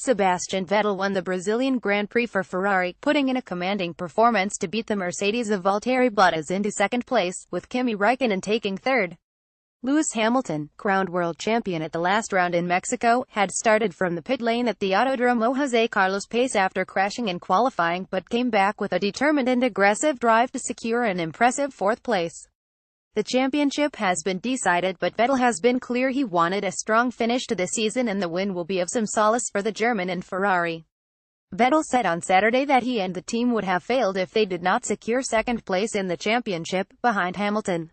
Sebastian Vettel won the Brazilian Grand Prix for Ferrari, putting in a commanding performance to beat the Mercedes of Valtteri Bottas into second place, with Kimi Räikkönen taking third. Lewis Hamilton, crowned world champion at the last round in Mexico, had started from the pit lane at the Autodromo José Carlos Pace after crashing in qualifying but came back with a determined and aggressive drive to secure an impressive fourth place. The championship has been decided, but Vettel has been clear he wanted a strong finish to the season and the win will be of some solace for the German and Ferrari. Vettel said on Saturday that he and the team would have failed if they did not secure second place in the championship, behind Hamilton.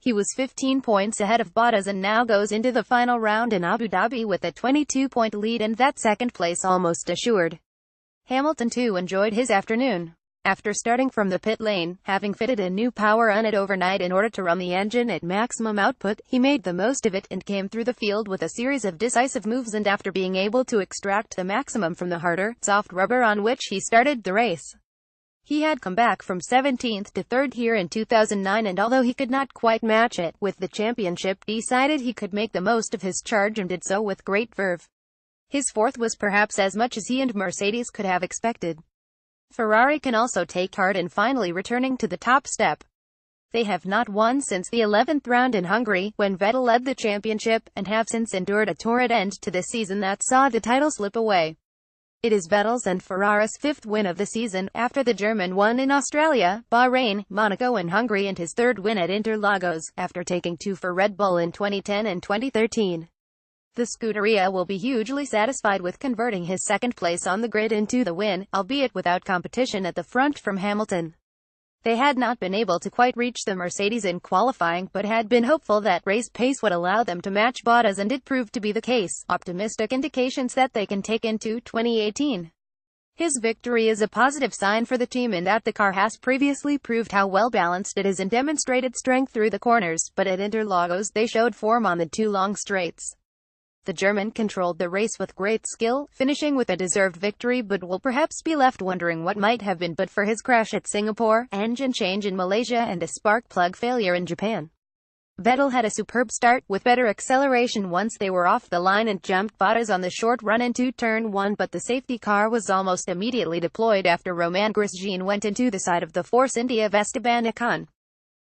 He was 15 points ahead of Bottas and now goes into the final round in Abu Dhabi with a 22-point lead and that second place almost assured. Hamilton too enjoyed his afternoon. After starting from the pit lane, having fitted a new power unit overnight in order to run the engine at maximum output, he made the most of it and came through the field with a series of decisive moves, and after being able to extract the maximum from the harder, soft rubber on which he started the race. He had come back from 17th to 3rd here in 2009, and although he could not quite match it with the championship, decided he could make the most of his charge and did so with great verve. His fourth was perhaps as much as he and Mercedes could have expected. Ferrari can also take heart in finally returning to the top step. They have not won since the 11th round in Hungary, when Vettel led the championship, and have since endured a torrid end to the season that saw the title slip away. It is Vettel's and Ferrari's fifth win of the season, after the German won in Australia, Bahrain, Monaco and Hungary, and his third win at Interlagos, after taking two for Red Bull in 2010 and 2013. The Scuderia will be hugely satisfied with converting his second place on the grid into the win, albeit without competition at the front from Hamilton. They had not been able to quite reach the Mercedes in qualifying, but had been hopeful that race pace would allow them to match Bottas, and it proved to be the case, optimistic indications that they can take into 2018. His victory is a positive sign for the team in that the car has previously proved how well balanced it is and demonstrated strength through the corners, but at Interlagos they showed form on the two long straights. The German controlled the race with great skill, finishing with a deserved victory, but will perhaps be left wondering what might have been but for his crash at Singapore, engine change in Malaysia and a spark plug failure in Japan. Vettel had a superb start, with better acceleration once they were off the line and jumped Bottas on the short run into turn 1, but the safety car was almost immediately deployed after Romain Grosjean went into the side of the Force India of Esteban Ocon.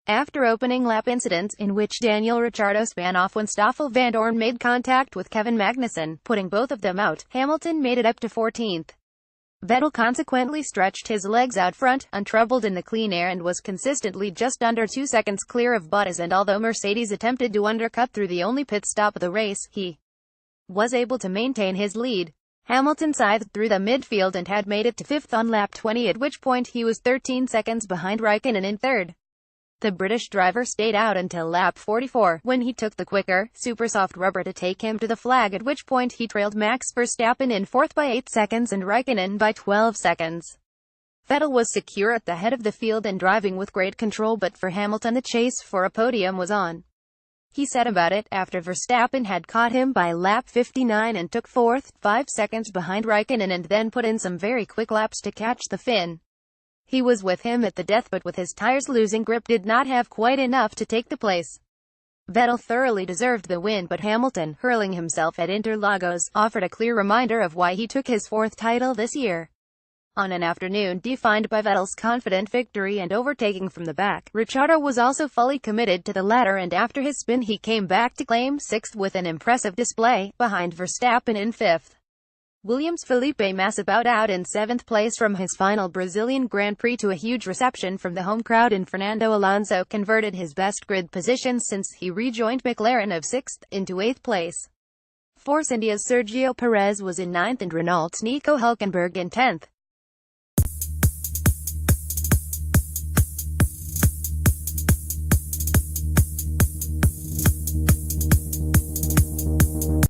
After opening lap incident, in which Daniel Ricciardo span off when Stoffel Vandoorne made contact with Kevin Magnussen, putting both of them out, Hamilton made it up to 14th. Vettel consequently stretched his legs out front, untroubled in the clean air, and was consistently just under 2 seconds clear of Bottas, and although Mercedes attempted to undercut through the only pit stop of the race, he was able to maintain his lead. Hamilton scythed through the midfield and had made it to 5th on lap 20, at which point he was 13 seconds behind Räikkönen in 3rd. The British driver stayed out until lap 44, when he took the quicker, super soft rubber to take him to the flag, at which point he trailed Max Verstappen in 4th by 8 seconds and Räikkönen by 12 seconds. Vettel was secure at the head of the field and driving with great control, but for Hamilton the chase for a podium was on. He said about it, after Verstappen had caught him by lap 59 and took 4th, 5 seconds behind Räikkönen, and then put in some very quick laps to catch the Finn. He was with him at the death, but with his tires losing grip did not have quite enough to take the place. Vettel thoroughly deserved the win, but Hamilton, hurling himself at Interlagos, offered a clear reminder of why he took his 4th title this year. On an afternoon defined by Vettel's confident victory and overtaking from the back, Ricciardo was also fully committed to the ladder, and after his spin he came back to claim 6th with an impressive display, behind Verstappen in 5th. Williams' Felipe Massa bowed out in 7th place from his final Brazilian Grand Prix to a huge reception from the home crowd, and Fernando Alonso converted his best grid position since he rejoined McLaren of 6th, into 8th place. Force India's Sergio Perez was in 9th and Renault's Nico Hülkenberg in 10th.